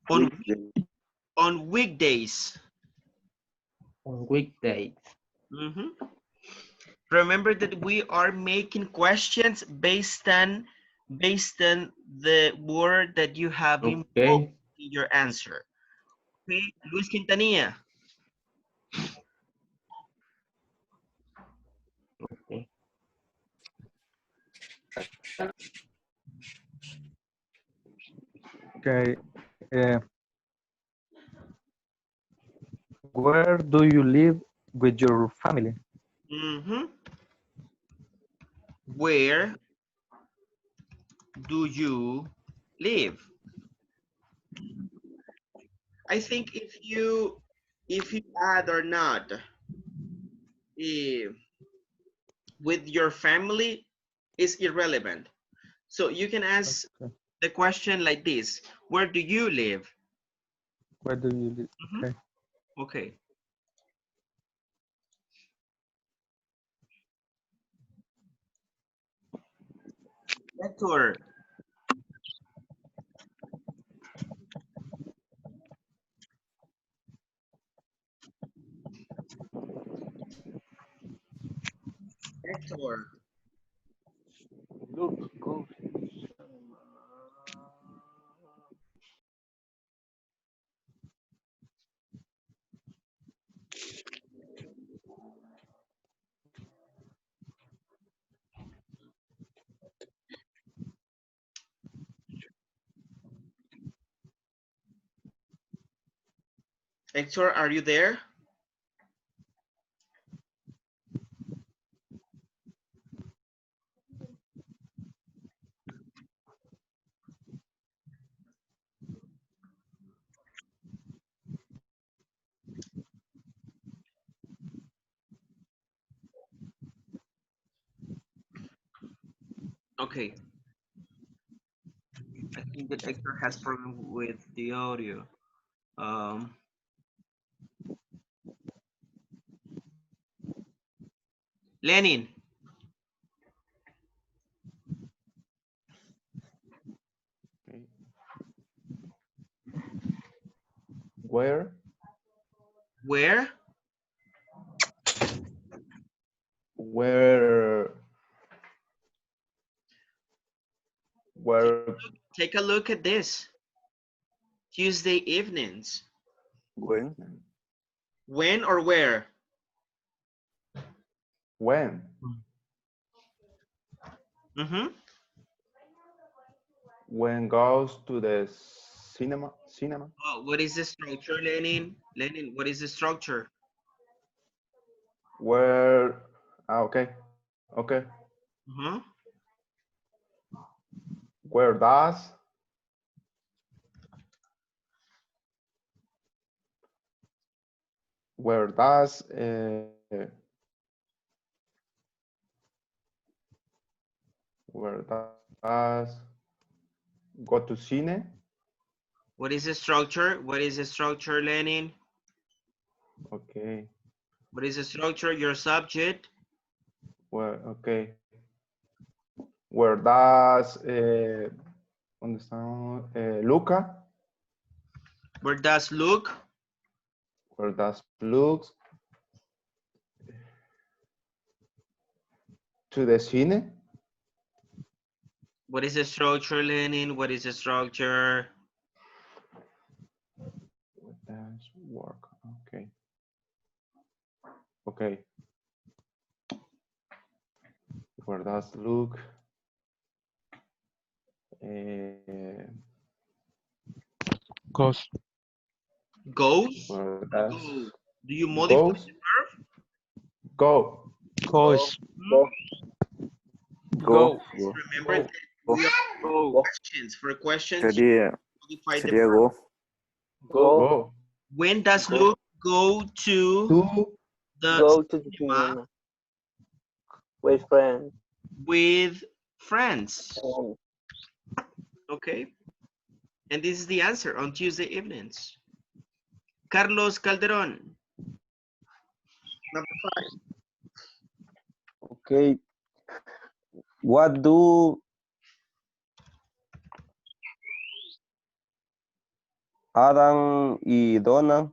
On Weekday. on weekdays. On weekdays. Remember that we are making questions based on the word that you have in bold in your answer. Okay, Luis Quintanilla. Okay. Okay. Where do you live with your family? Where do you live? I think if you add or not with your family is irrelevant. So you can ask the question like this: where do you live? Where do you live? Okay. Okay. Hector. Hector. Look, go. Hector, are you there? Okay. I think that Hector has problem with the audio. Lenin. Where? Where? Where? Take a look at this. Tuesday evenings. When? When or where? When? Mm-hmm. When goes to the cinema? Cinema? Oh, what is the structure, Lenin? Lenin, what is the structure? Where? Okay. Okay. Mm-hmm. Where does? Where does? Where does go to cine? What is the structure? What is the structure, Lenin? Okay. What is the structure? Your subject? Where? Okay. Where does? ¿Dónde está? Luca? Where does look? Where does looks to the cine? What is the structure, Lenin? What is the structure? Where does work? Okay. Okay. Where does look? Goes. Goes? Where does Go. Do you modify goes? the verb? Go. Goes. Go. Go. Remember Go. that we are Go. questions. For questions, you Sería, modify the sería verb. go. Go. Go. When does Go. Luke go to To the Go to the cinema cinema with friends. with friends? Um, Okay. And this is the answer on Tuesday evenings. Carlos Calderon. Number 5. Okay. What do Adam y Donna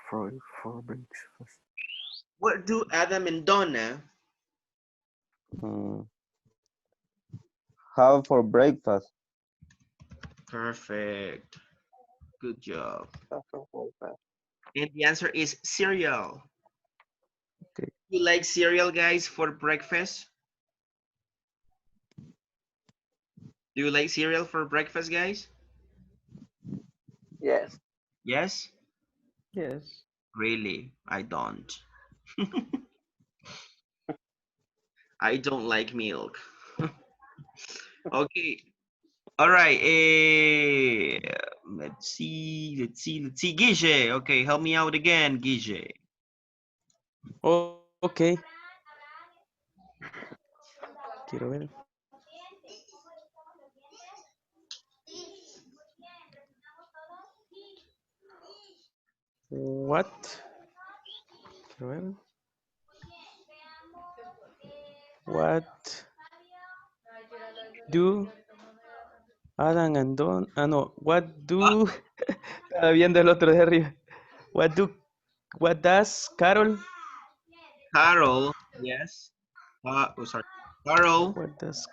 For breakfast. What do Adam and Donna mm, have for breakfast? Perfect. Good job. okay. And the answer is cereal. Okay. You like cereal, guys, for breakfast? Do you like cereal for breakfast, guys? Yes. Yes? Yes. Really? I don't. I don't like milk. Okay. All right. Let's see. Guille. Okay, help me out again, Guille. Oh, okay. Quiero ver. What? Quiero ver. What do Adam and Don? Ah, no. What do? Estaba viendo el otro de arriba. What does Carol? Carol. Yes. Sorry. Carol. What does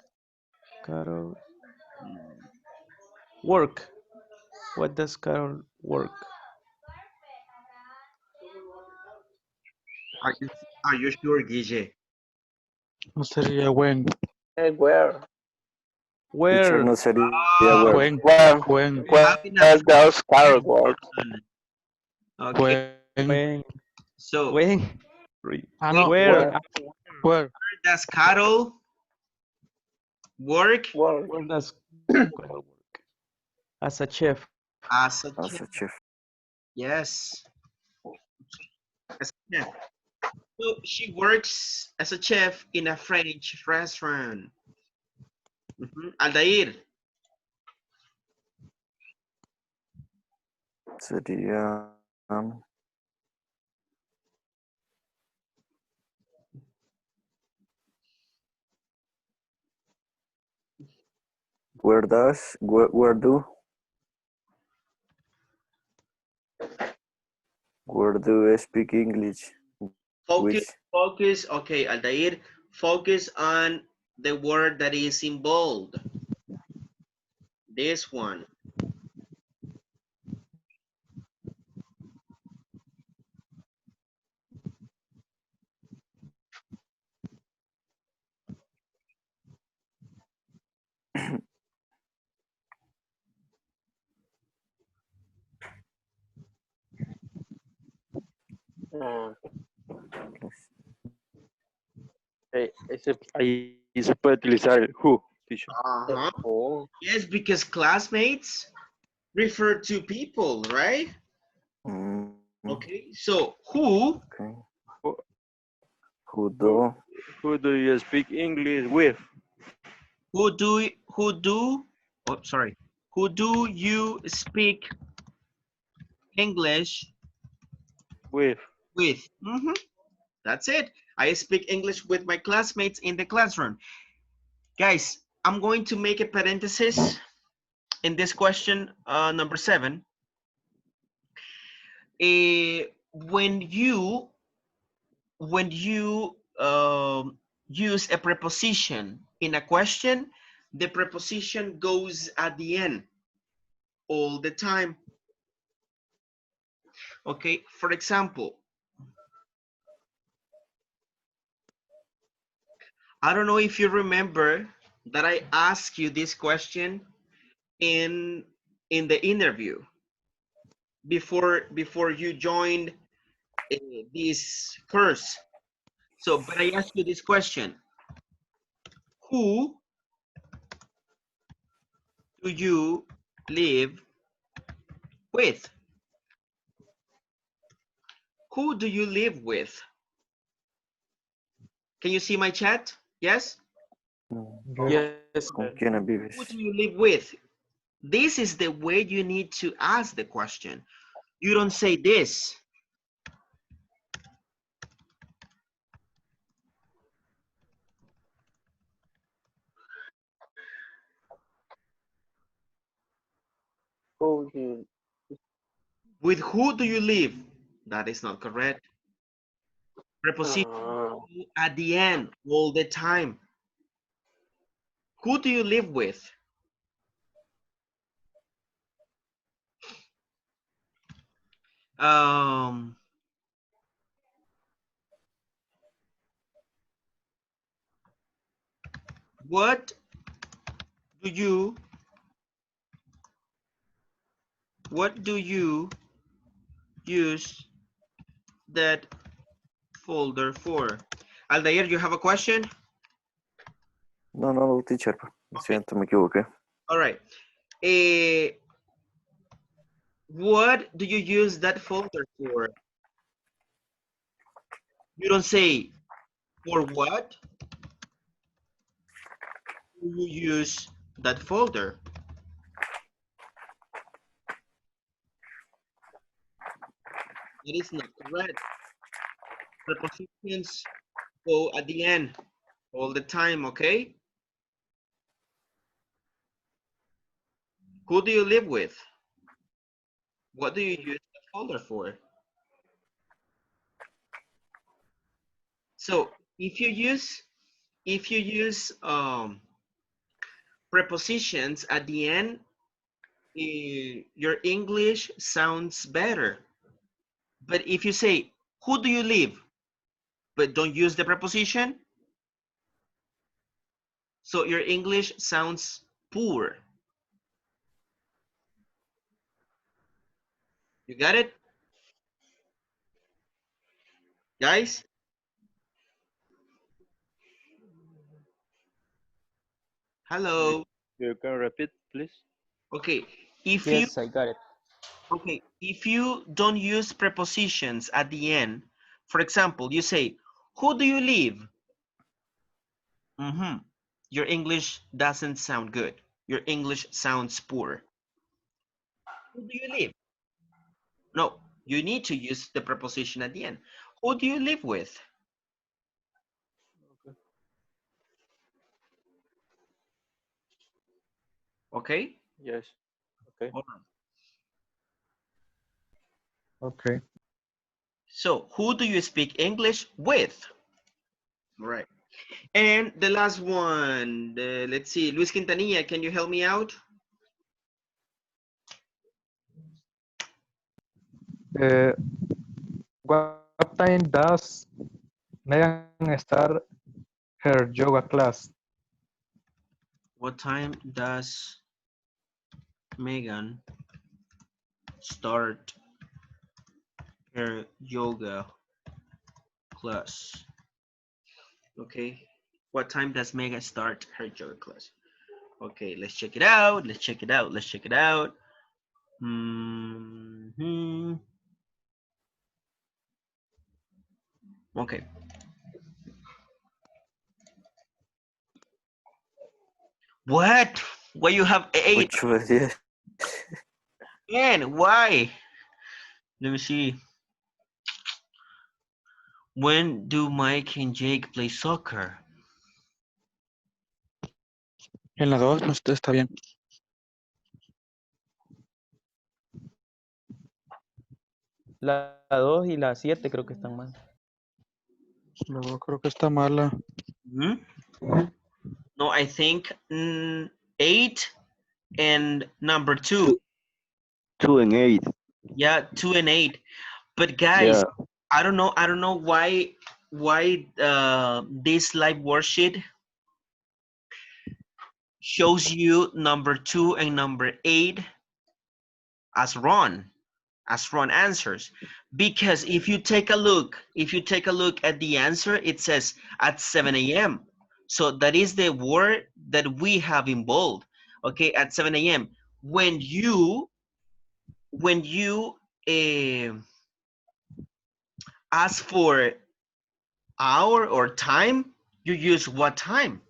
Carol work? What does Carol work? Are you sure, Guille? No sería when. Where? Teacher, Where? no sería Ah, where. When. Where? When. we have enough Where does Carol work? person. Okay. When. When? So When? Ah, no. Where? Where? does Carol work Work. Where does Carol work? As a chef. as a As chef? a chef. Yes. As a chef. So she works as a chef in a French restaurant. Aldair. Sería where do I speak English? Focus, Which focus. Okay, Aldair, focus on the word that is in bold. This one. Ah, Ahí se puede utilizar el who, teacher. Uh-huh. oh, Yes, because classmates refer to people, right? Mm, Okay, so who okay. Who, Who do? who do you speak English with? who do oh sorry, who do you speak English With. with? That's it. I speak English with my classmates in the classroom. Guys, I'm going to make a parenthesis in this question number 7. When you use a preposition in a question, the preposition goes at the end all the time. Okay, for example, I don't know if you remember that I asked you this question in the interview before you joined this course. So, but I asked you this question: who do you live with? Who do you live with? Can you see my chat? Yes? No. Yes. ¿Con quién Who vives? do you live with? This is the way you need to ask the question. You don't say this. who do With who do you live? That is not correct. Preposition you, at the end all the time. Who do you live with? Um, what do you use that folder for? Aldair, you have a question? No, no, teacher. Lo Okay. siento, me equivoqué. All right. What do you use that folder for? You don't say for what do you use that folder? That is not correct. Prepositions go at the end all the time, okay? Who do you live with? What do you use that folder for? So if you use prepositions at the end, your English sounds better. But if you say, who do you live? But don't use the preposition, so your English sounds poor. You got it? Guys? Hello. You can repeat, please? Okay. If you Yes, I got it. Okay, if you don't use prepositions at the end, for example, you say, who do you live? Your English doesn't sound good. Your English sounds poor. Who do you live? No, you need to use the preposition at the end. Who do you live with? Okay? Yes. Okay. All right. Okay. So, who do you speak English with? All right. And the last one, let's see, Luis Quintanilla, can you help me out? Uh, what time does Megan start her yoga class? What time does Megan start her yoga class? Okay. What time does Mega start her yoga class? Okay, let's check it out. Let's check it out. Let's check it out. Okay. What? Why you have 8? 8 de 10. And why? Let me see. When do Mike and Jake play soccer? En la 2 no está bien. La 2 y la 7 creo que están mal. La 2 creo que está mala. No, I think 8 and number 2. 2 and 8. Yeah, 2 and 8. But guys, Yeah. I don't know why this live worksheet shows you number 2 and number 8 as wrong answers. Because if you take a look at the answer, it says at 7 a.m. So that is the word that we have in bold. Okay, at 7 a.m. When you ask for hour or time, you use what time?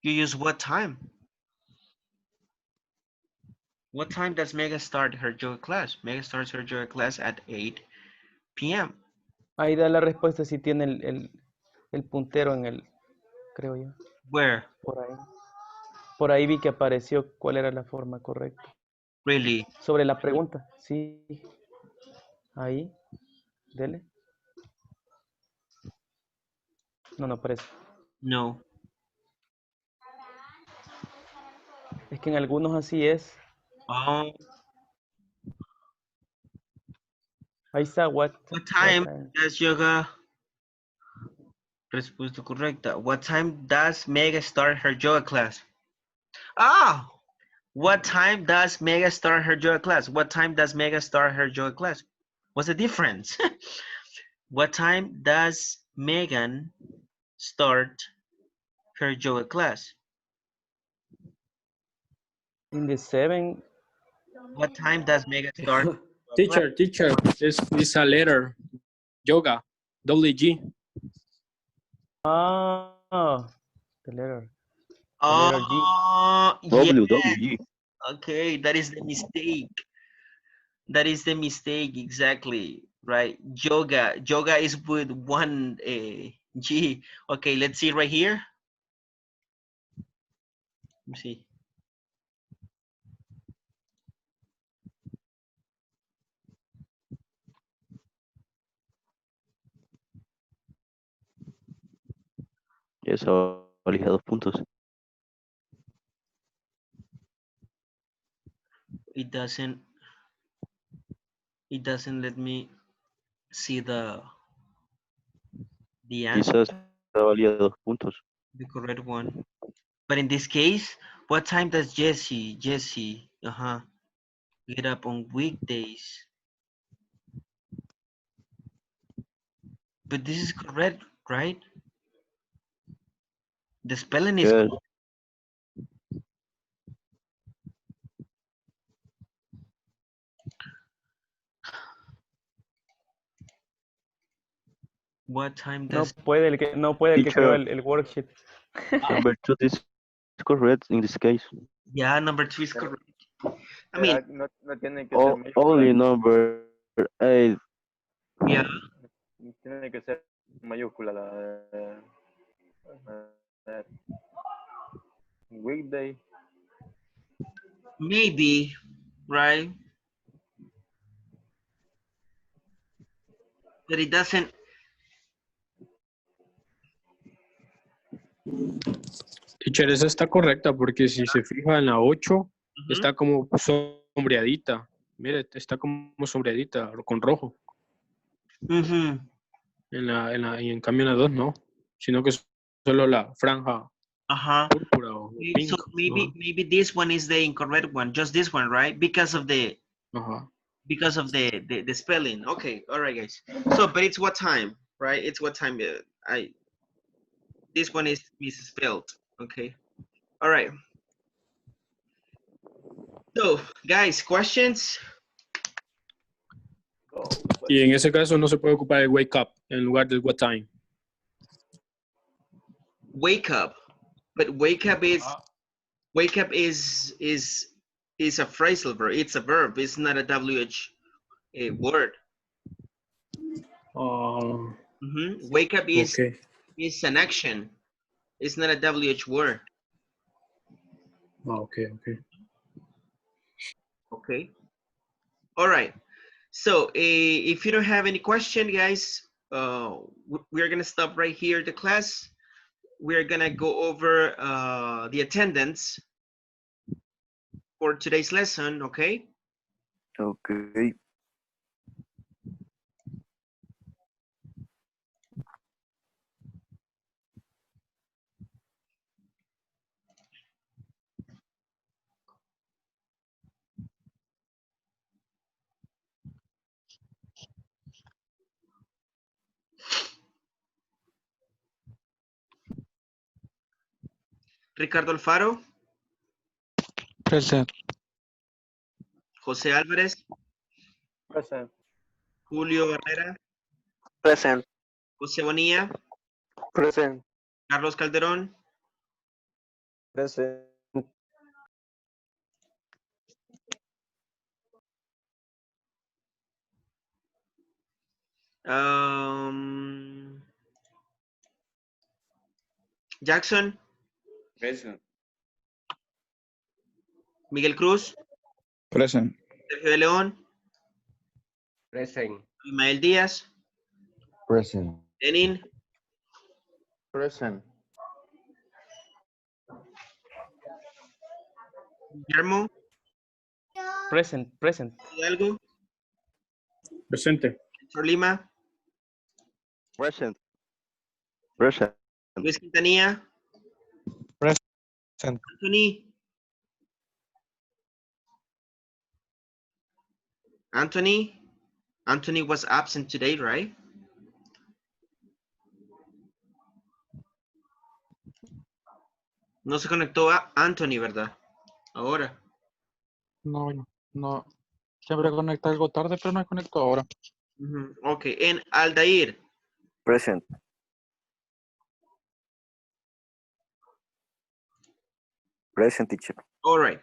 You use what time? What time does Mega start her yoga class? Mega starts her yoga class at 8 p.m. Ahí da la respuesta si tiene el puntero en el, creo yo. Where? Por ahí. Por ahí vi que apareció cuál era la forma correcta. Really? Sobre la pregunta, sí. Ahí, dele. No aparece. No. Es que en algunos así es. Oh. Ahí está, What time does yoga? Respuesta correcta. What time does Mega start her yoga class? Ah! What time does Mega start her yoga class? What time does Mega start her yoga class? What's the difference? What time does Megan start her yoga class? In the 7. What time does Mega start? Teacher, it's a letter. Yoga, WG. Ah, the letter. The letter G. Yeah. WG. Okay, that is the mistake. That is the mistake, exactly. Right. Yoga is with one G. Okay, let's see right here. Let me see. Eso valija 2 puntos. It doesn't let me see the answer. Quizás valía 2 puntos. The correct one. But in this case, what time does Jesse get up on weekdays? But this is correct, right? The spelling is Yes. What time No does puede el que creó el worksheet. Number 2 is correct in this case. Yeah, number 2 is correct. I mean, No tiene que ser mayúscula. Only number 8. Yeah. Tiene que ser mayúscula la weekday. Maybe, right? But it doesn't. Teacher, esa está correcta porque si se fija en la 8, está como sombreadita. Mire, está como sombreadita con rojo. Y en cambio en la 2 no, sino que solo la franja Uh-huh. Púrpura o Okay, pink. so maybe this one is the incorrect one, just this one, right? Because of the the spelling. Okay, all right, guys. So, but it's what time, right? It's what time. This one is misspelled. Okay, all right. So, guys, questions? Y en ese caso no se puede ocupar el wake up en lugar del what time. Wake up, but wake up is a phrasal verb. It's a verb. It's not a WH word. Wake up is an action. It's not a WH word. Okay. Okay. All right. So if you don't have any question, guys, we're gonna stop right here the class. We're gonna go over the attendance for today's lesson, okay? Okay. Ricardo Alfaro. Present. José Álvarez. Present. Julio Barrera. Present. José Bonilla. Present. Carlos Calderón. Present. Jackson. Present. Miguel Cruz. Present. Sergio de León. Present. Ismael Díaz. Present. Lenin. Present. Guillermo. Present. Hidalgo. Presente. Héctor Lima. Present. Luis Quintanilla. Present. Anthony was absent today, right? No se conectó a Anthony, ¿verdad? Ahora. No. Siempre conecta algo tarde, pero me conecto ahora. Ok, en Aldair. Present. Present, teacher. All right.